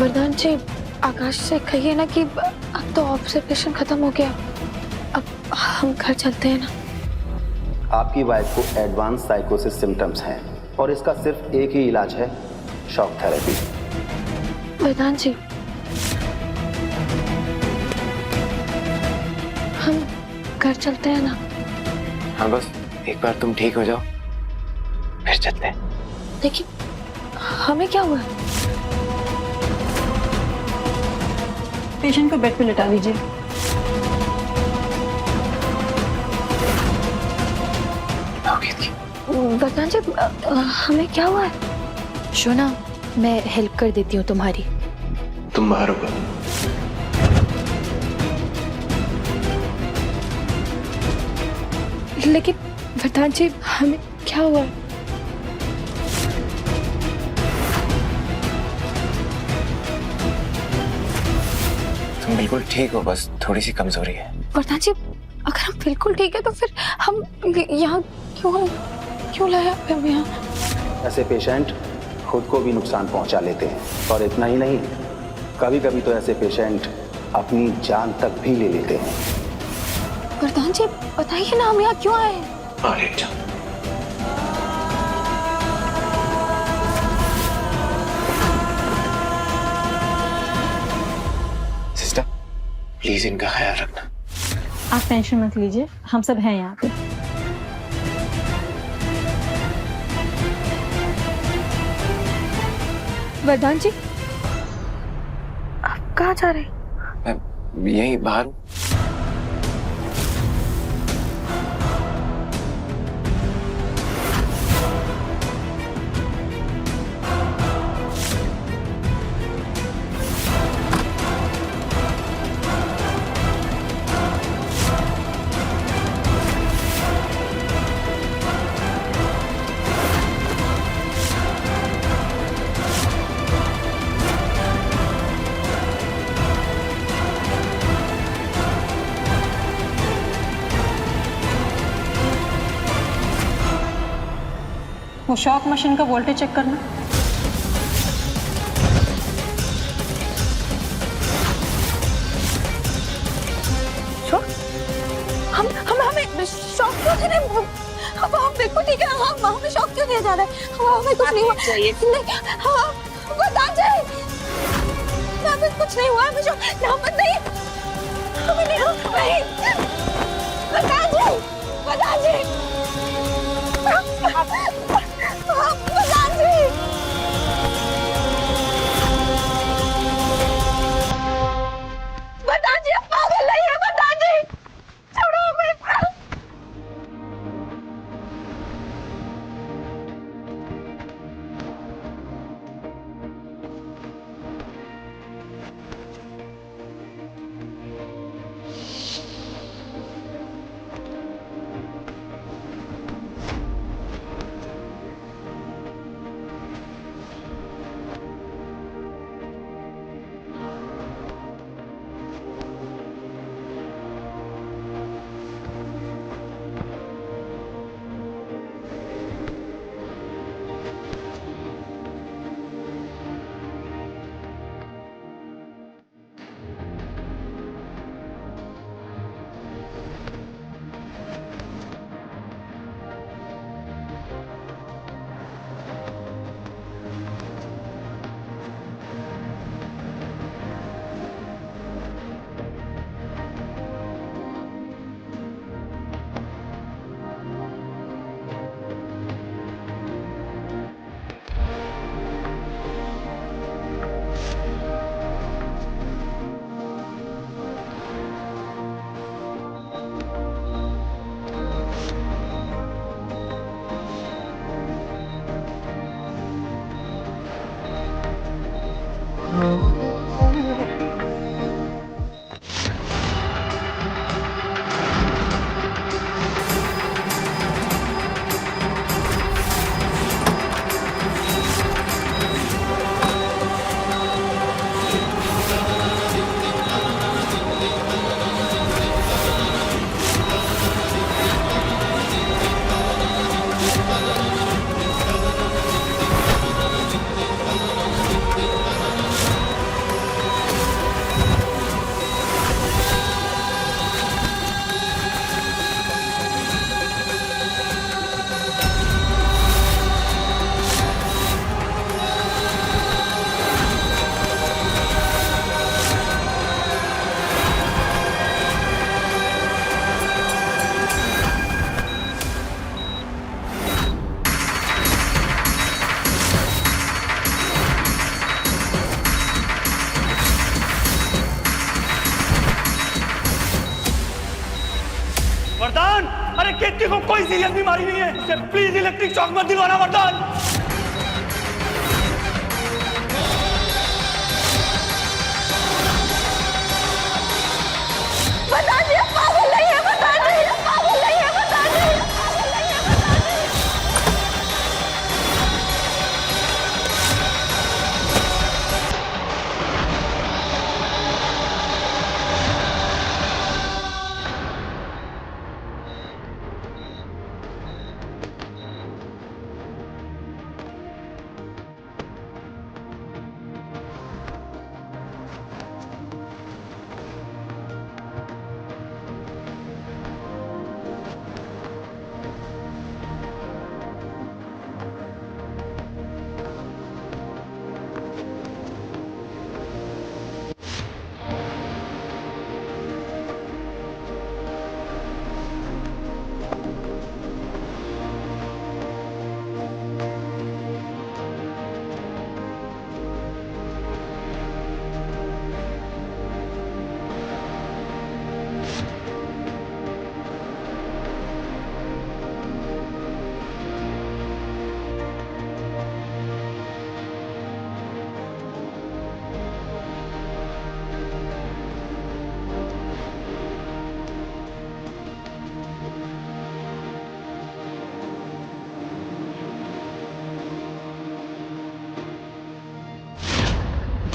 वरदान जी, आकाश से कहिए ना कि अब तो ऑब्जर्वेशन खत्म हो गया, अब हम घर चलते हैं ना। आपकी वाइफ को एडवांस साइकोसिस सिम्टम्स हैं और इसका सिर्फ एक ही इलाज है, शॉक थेरेपी। वरदान जी, हम घर चलते हैं ना। हाँ, बस एक बार तुम ठीक हो जाओ फिर चलते हैं। देखिए, हमें क्या हुआ? पेशेंट को बेड पे लिटा दीजिए। वरदान जी, हमें क्या हुआ है? शोना, मैं हेल्प कर देती हूँ तुम्हारी। तुम बाहर हो। लेकिन वरदान जी, हमें क्या हुआ? तुम बिल्कुल ठीक हो, बस थोड़ी सी कमजोरी है। वरदान जी, अगर हम बिल्कुल ठीक है तो फिर हम यहाँ क्यों लाया हमें यहाँ? ऐसे पेशेंट खुद को भी नुकसान पहुंचा लेते हैं और इतना ही नहीं, कभी कभी तो ऐसे पेशेंट अपनी जान तक भी ले लेते हैं। वरदान जी, बताइए ना, हम यहाँ क्यों आए हैं? सिस्टर, प्लीज इनका ख्याल रखना। आप टेंशन मत लीजिए, हम सब हैं यहाँ पे। वरदान जी, आप कहाँ जा रहे हैं? मैं यहीं बाहर हूँ। वो शॉक मशीन का वोल्टेज चेक करना। हमें शॉक क्यों दे रहे हैं? हम बिल्कुल ठीक है, हमें शॉक क्यों दिया जा रहा है? हमें कुछ नहीं हुआ। नहीं, वरदान जी, हमें कुछ नहीं हुआ। हमें नहीं, हमें नहीं, वरदान जी, वरदान जी, वरदान जी। वरदान जी, आप पागल नहीं है। वरदान जी, छोड़ो हमें। वरदान, अरे केतकी को कोई सीरियस बीमारी नहीं है, उसे प्लीज इलेक्ट्रिक शॉक मत दिलवाना वरदान। वरदान जी पागल नहीं है, वरदान जी पागल नहीं है, वरदान जी पागल नहीं है, वरदान जी।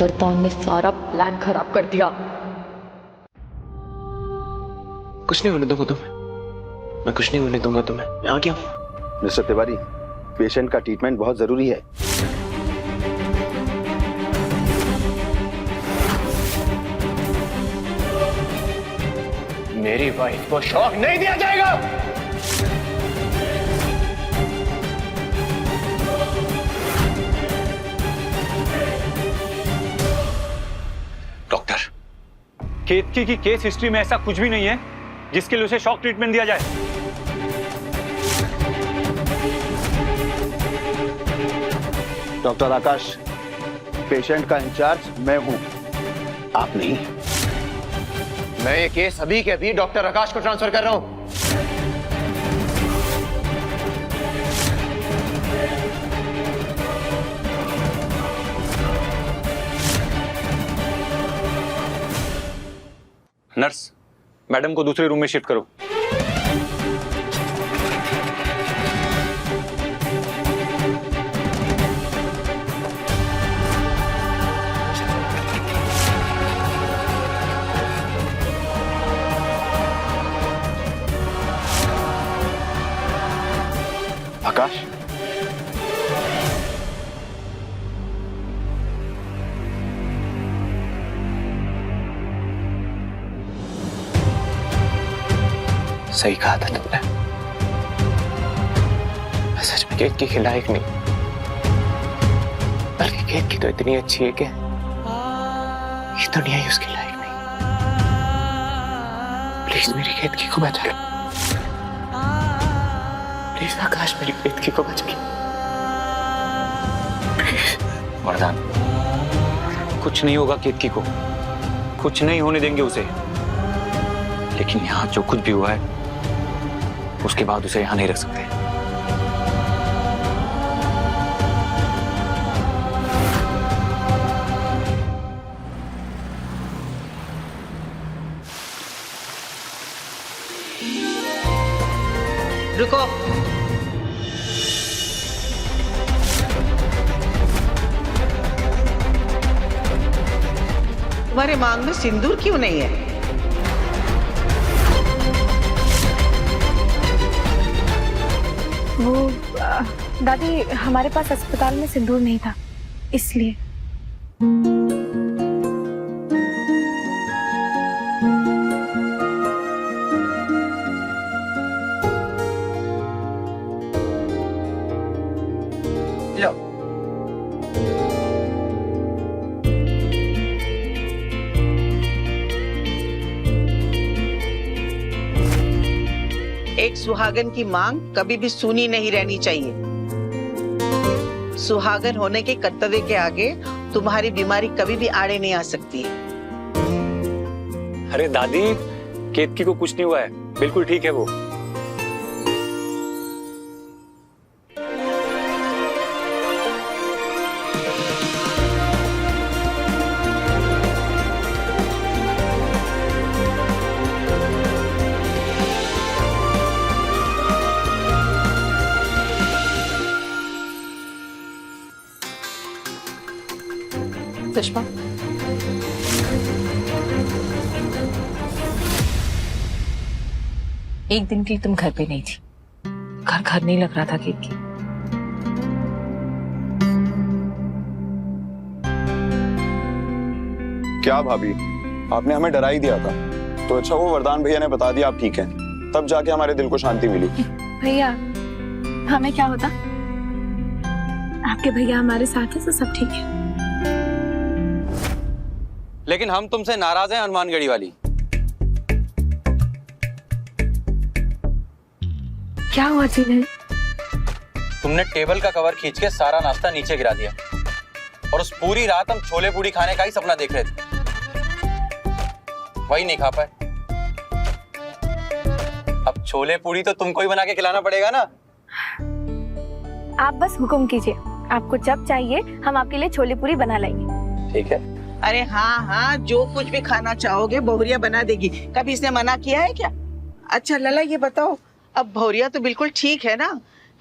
वरदान ने सारा प्लान खराब कर दिया। कुछ नहीं होने दूंगा तुम्हें, मैं कुछ नहीं होने दूंगा तुम्हें, मैं आ गया। मिस्टर तिवारी, पेशेंट का ट्रीटमेंट बहुत जरूरी है। मेरी वाइफ को शॉक नहीं दिया जाएगा। डॉक्टर, केतकी की केस हिस्ट्री में ऐसा कुछ भी नहीं है जिसके लिए उसे शॉक ट्रीटमेंट दिया जाए। डॉक्टर आकाश, पेशेंट का इंचार्ज मैं हूं, आप नहीं। मैं ये केस अभी के अभी डॉक्टर आकाश को ट्रांसफर कर रहा हूं। नर्स, मैडम को दूसरे रूम में शिफ्ट करो। आकाश, सही कहा था तुमने, मैं सच में केतकी के लायक नहीं, बल्कि केतकी तो इतनी अच्छी है कि ये दुनिया ही उसके लायक नहीं। प्लीज मेरी केतकी को बचा लो, प्लीज आकाश मेरी केतकी को बचा लो। वरदान, कुछ नहीं होगा केतकी को, कुछ नहीं होने देंगे उसे। लेकिन यहाँ जो कुछ भी हुआ है उसके बाद उसे यहाँ नहीं रख सकते। रुको, तुम्हारे मांग में सिंदूर क्यों नहीं है? वो दादी, हमारे पास अस्पताल में सिंदूर नहीं था, इसलिए। लो, एक सुहागन की मांग कभी भी सूनी नहीं रहनी चाहिए। सुहागन होने के कर्तव्य के आगे तुम्हारी बीमारी कभी भी आड़े नहीं आ सकती है। अरे दादी, केतकी को कुछ नहीं हुआ है, बिल्कुल ठीक है वो। सुषमा, एक दिन के लिए तुम घर पे नहीं थी। घर घर नहीं लग रहा था केतकी। क्या भाभी, आपने हमें डरा ही दिया था। तो अच्छा वो वरदान भैया ने बता दिया आप ठीक हैं, तब जाके हमारे दिल को शांति मिली। भैया हमें क्या होता, आपके भैया हमारे साथ है तो सब ठीक है। लेकिन हम तुमसे नाराज हैं हनुमानगढ़ी वाली। क्या हुआ जी? तुमने टेबल का कवर खींच के सारा नाश्ता नीचे गिरा दिया और उस पूरी रात हम छोले पूड़ी खाने का ही सपना देख रहे थे, वही नहीं खा पाए। अब छोले पूड़ी तो तुमको ही बना के खिलाना पड़ेगा ना। आप बस हुक्म कीजिए, आपको जब चाहिए हम आपके लिए छोले पूरी बना लाएंगे। ठीक है। अरे हाँ हाँ, जो कुछ भी खाना चाहोगे बहुरिया बना देगी। कभी इसने मना किया है क्या? अच्छा लला ये बताओ, अब बहुरिया तो बिल्कुल ठीक है ना?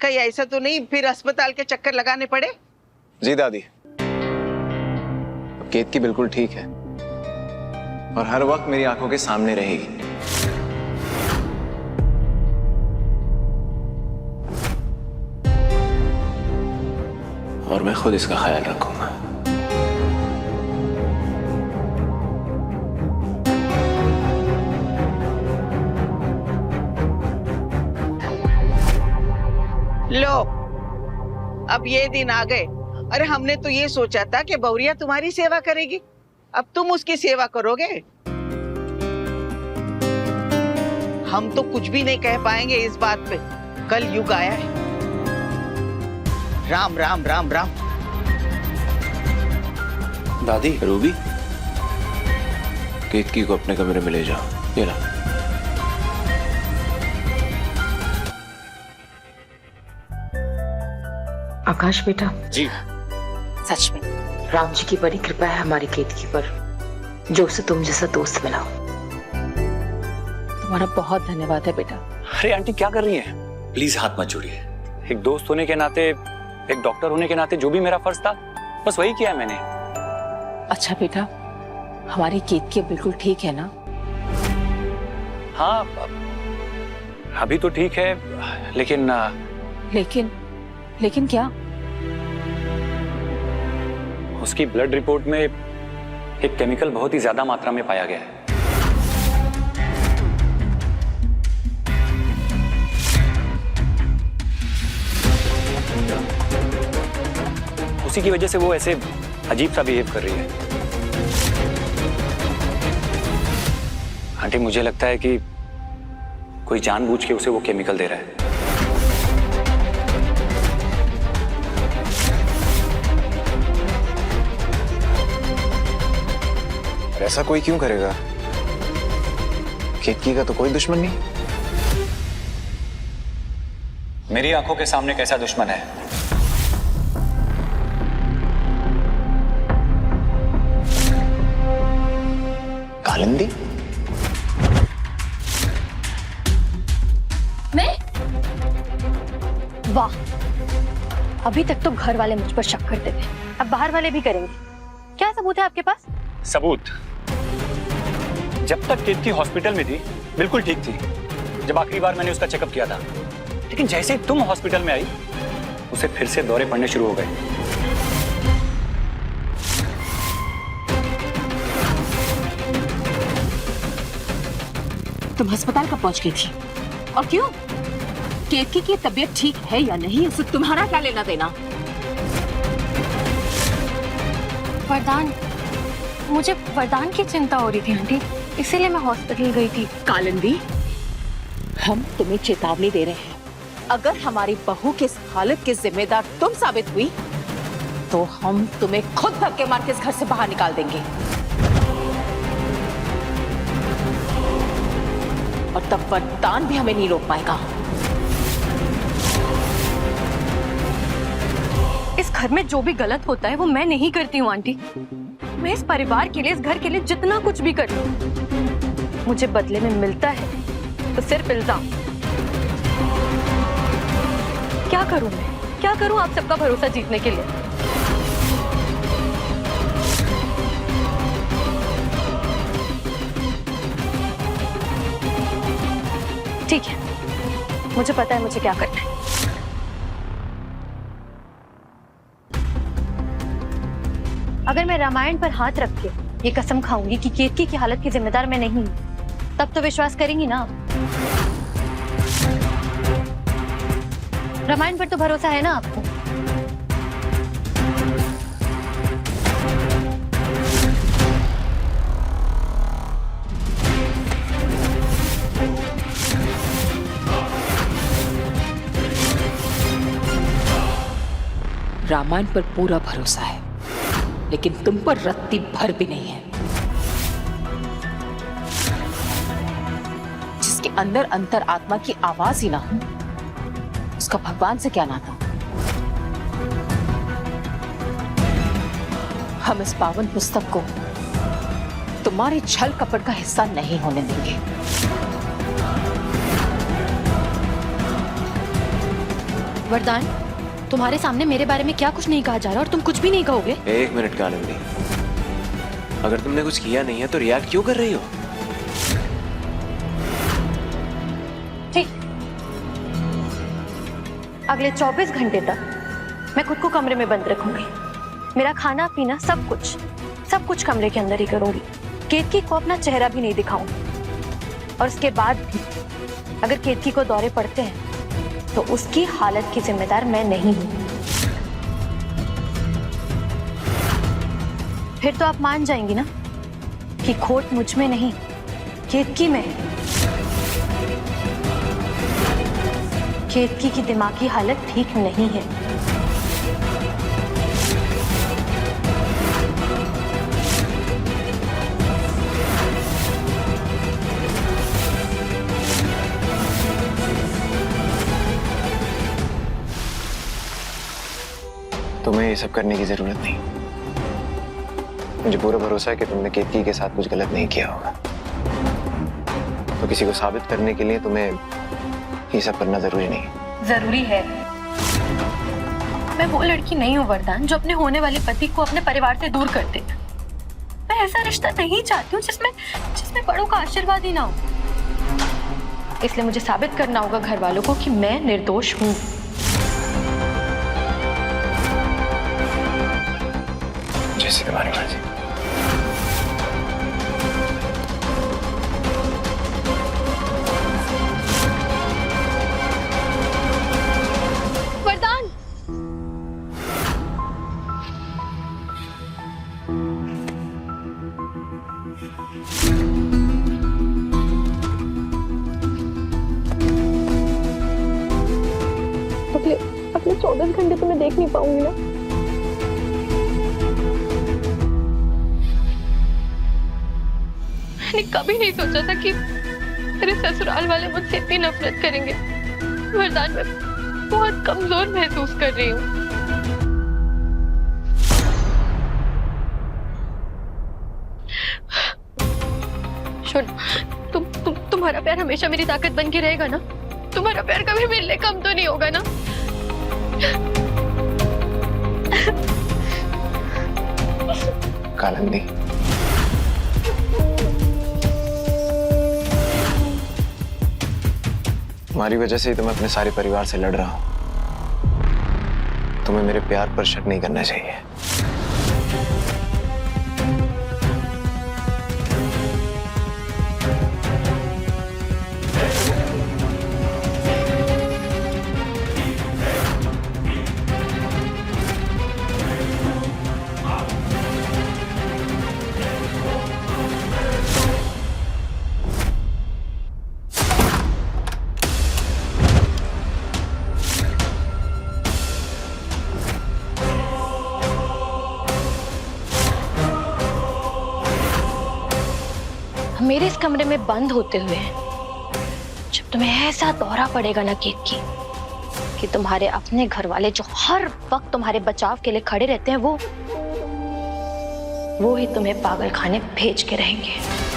कहीं ऐसा तो नहीं फिर अस्पताल के चक्कर लगाने पड़े? जी दादी, अब केतकी बिल्कुल ठीक है और हर वक्त मेरी आंखों के सामने रहेगी। और मैं खुद इसका ख्याल रखूंगा। लो, अब ये दिन आ गए। अरे हमने तो ये सोचा था कि बहुरिया तुम्हारी सेवा करेगी, अब तुम उसकी सेवा करोगे। हम तो कुछ भी नहीं कह पाएंगे इस बात पे। कल युग आया है। राम राम राम राम। दादी, रूबी, केतकी को अपने कमरे में ले जाओ। ये ला। आकाश बेटा, जी। सच में राम जी की बड़ी कृपा है हमारी केतकी पर, जो उसे तुम जैसा दोस्त मिला। तुम्हारा बहुत धन्यवाद है बेटा। अरे आंटी क्या कर रही हैं? प्लीज हाथ मत जोड़िए। एक दोस्त होने के नाते, एक डॉक्टर होने के नाते जो भी मेरा फर्ज था बस वही किया है मैंने। अच्छा बेटा, हमारी केतकी बिल्कुल ठीक है ना? हाँ अभी तो ठीक है, लेकिन लेकिन क्या? उसकी ब्लड रिपोर्ट में एक केमिकल बहुत ही ज्यादा मात्रा में पाया गया है। उसी की वजह से वो ऐसे अजीब सा बिहेव कर रही है। आंटी मुझे लगता है कि कोई जानबूझ के उसे वो केमिकल दे रहा है। ऐसा कोई क्यों करेगा? केतकी का तो कोई दुश्मन नहीं। मेरी आंखों के सामने कैसा दुश्मन है? कालिंदी? मैं? वाह, अभी तक तो घर वाले मुझ पर शक करते थे, अब बाहर वाले भी करेंगे। क्या सबूत है आपके पास? सबूत? जब तक केतकी हॉस्पिटल में थी बिल्कुल ठीक थी। जब आखिरी बार मैंने उसका चेकअप किया था, लेकिन जैसे ही तुम हॉस्पिटल में आई उसे फिर से दौरे पड़ने शुरू हो गए। तुम अस्पताल कब पहुंच गई थी और क्यों? केतकी की तबीयत ठीक है या नहीं, इससे तुम्हारा क्या लेना देना? वरदान, मुझे वरदान की चिंता हो रही थी आंटी, इसीलिए मैं हॉस्पिटल गई थी। कालिंदी, हम तुम्हें चेतावनी दे रहे हैं, अगर हमारी बहू की इस हालत के जिम्मेदार तुम साबित हुई तो हम तुम्हें खुद धक्के मार के इस घर से बाहर निकाल देंगे। और तब वरदान भी हमें नहीं रोक पाएगा। इस घर में जो भी गलत होता है वो मैं नहीं करती हूँ आंटी। मैं इस परिवार के लिए, इस घर के लिए जितना कुछ भी कर लूं, मुझे बदले में मिलता है तो सिर्फ इल्जाम। क्या करूं मैं, क्या करूं आप सबका भरोसा जीतने के लिए? ठीक है, मुझे पता है मुझे क्या करना है। अगर मैं रामायण पर हाथ रख के ये कसम खाऊंगी कि केतकी की हालत की जिम्मेदार मैं नहीं हूं, तब तो विश्वास करेंगी ना? रामायण पर तो भरोसा है ना आपको? रामायण पर पूरा भरोसा है, लेकिन तुम पर रत्ती भर भी नहीं है। जिसके अंदर अंतर आत्मा की आवाज ही ना हो, उसका भगवान से क्या नाता? हम इस पावन पुस्तक को तुम्हारे छल कपट का हिस्सा नहीं होने देंगे। वरदान, तुम्हारे सामने मेरे बारे में क्या कुछ नहीं कहा जा रहा और तुम कुछ भी नहीं कहोगे? एक मिनट कालिंदी, अगर तुमने कुछ किया नहीं है तो रिएक्ट क्यों कर रही हो? ठीक, अगले 24 घंटे तक मैं खुद को कमरे में बंद रखूंगी। मेरा खाना पीना सब कुछ कमरे के अंदर ही करूंगी। केतकी को अपना चेहरा भी नहीं दिखाऊंगी। और उसके बाद भी अगर केतकी को दौरे पड़ते हैं तो उसकी हालत की जिम्मेदार मैं नहीं हूं। फिर तो आप मान जाएंगी ना कि खोट मुझ में नहीं, केतकी में है। केतकी की दिमागी हालत ठीक नहीं है। तुम्हें ये सब करने की जरूरत नहीं। मुझे पूरा भरोसा है कि तुमने केतकी के साथ कुछ गलत नहीं किया होगा। तो किसी को साबित करने के लिए तुम्हें ये सब करना जरूरी नहीं। जरूरी है। मैं वो लड़की नहीं हूँ वरदान जो अपने होने वाले पति को अपने परिवार से दूर कर दे। मैं ऐसा रिश्ता नहीं चाहती हूँ जिसमें बड़ों का आशीर्वाद ही ना हो। इसलिए मुझे साबित करना होगा घर वालों को कि मैं निर्दोष हूँ। जैसे तुम्हारी मर्जी। वरदान, अगले 14 घंटे तो मैं देख नहीं पाऊंगी ना। मैंने कभी नहीं सोचा था कि मेरे ससुराल वाले मुझसे इतनी नफरत करेंगे। वरदान, मैं बहुत कमजोर महसूस कर रही हूँ। सुन, तुम्हारा प्यार हमेशा मेरी ताकत बन के रहेगा ना? तुम्हारा प्यार कभी मेरे लिए कम तो नहीं होगा ना? कालिंदी, तुम्हारी वजह से ही तो मैं अपने सारे परिवार से लड़ रहा हूं। तुम्हें मेरे प्यार पर शक नहीं करना चाहिए। मेरे इस कमरे में बंद होते हुए जब तुम्हें ऐसा दौरा पड़ेगा ना केतकी कि तुम्हारे अपने घर वाले जो हर वक्त तुम्हारे बचाव के लिए खड़े रहते हैं वो ही तुम्हें पागल खाने भेज के रहेंगे।